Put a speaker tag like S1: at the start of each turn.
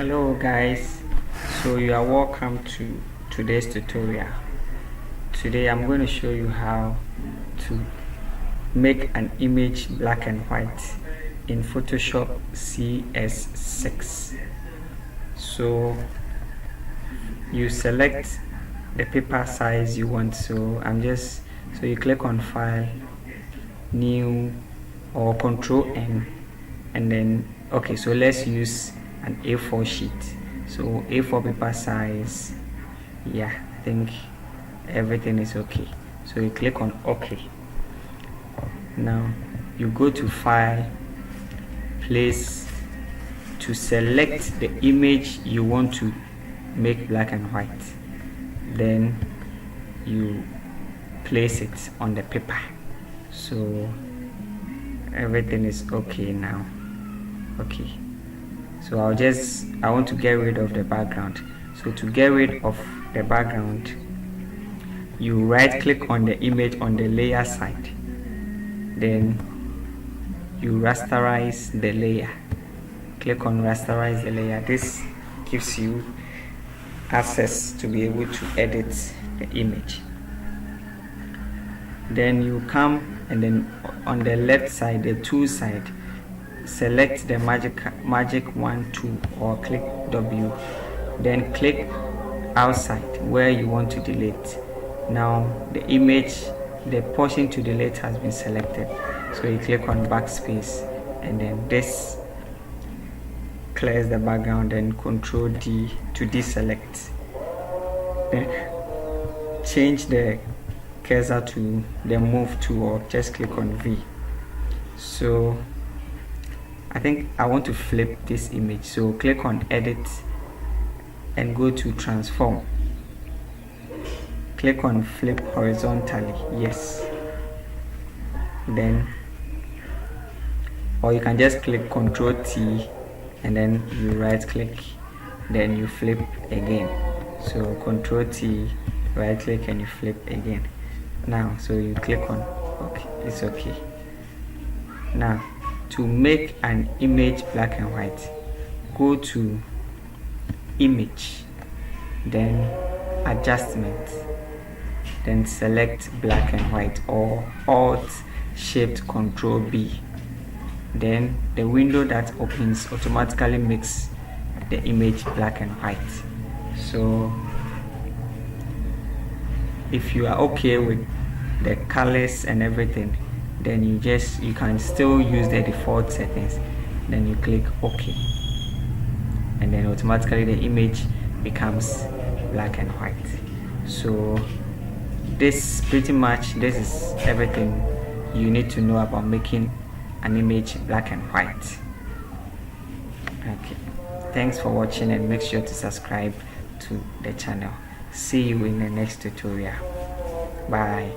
S1: Hello guys, so you are welcome to today's tutorial. Today I'm going to show you how to make an image black and white in Photoshop CS6. So you select the paper size you want, so you click on File, New, or Control N, and then okay, so let's use an A4 sheet. So A4 paper size, yeah, I think everything is okay. So you click on OK. Now you go to File, Place, to select the image you want to make black and white. Then you place it on the paper. So everything is okay now. Okay, so I want to get rid of the background. So to get rid of the background, you right click on the image on the layer side, then you rasterize the layer. Click on rasterize the layer. This gives you access to be able to edit the image. Then you come and then on the left side, the tool side, select the magic 1 tool or click W, then click outside where you want to delete. Now the image, the portion to delete has been selected, so you click on backspace, and then this clears the background, and Control D to deselect. Then change the cursor to the move tool, or just click on V. So I think I want to flip this image, so click on Edit and go to Transform. Click on Flip horizontally, yes. Then, or you can just click Ctrl T and then you right click, then you flip again. So Ctrl T, right click, and you flip again. Now, so you click on OK, it's okay. Now, to make an image black and white, go to Image, then Adjustment, then select black and white, or Alt Shift Control B. Then the window that opens automatically makes the image black and white. So if you are okay with the colors and everything, then you can still use the default settings. Then you click OK, and then automatically the image becomes black and white. So this is everything you need to know about making an image black and white. Okay, thanks for watching, and make sure to subscribe to the channel. See you in the next tutorial. Bye.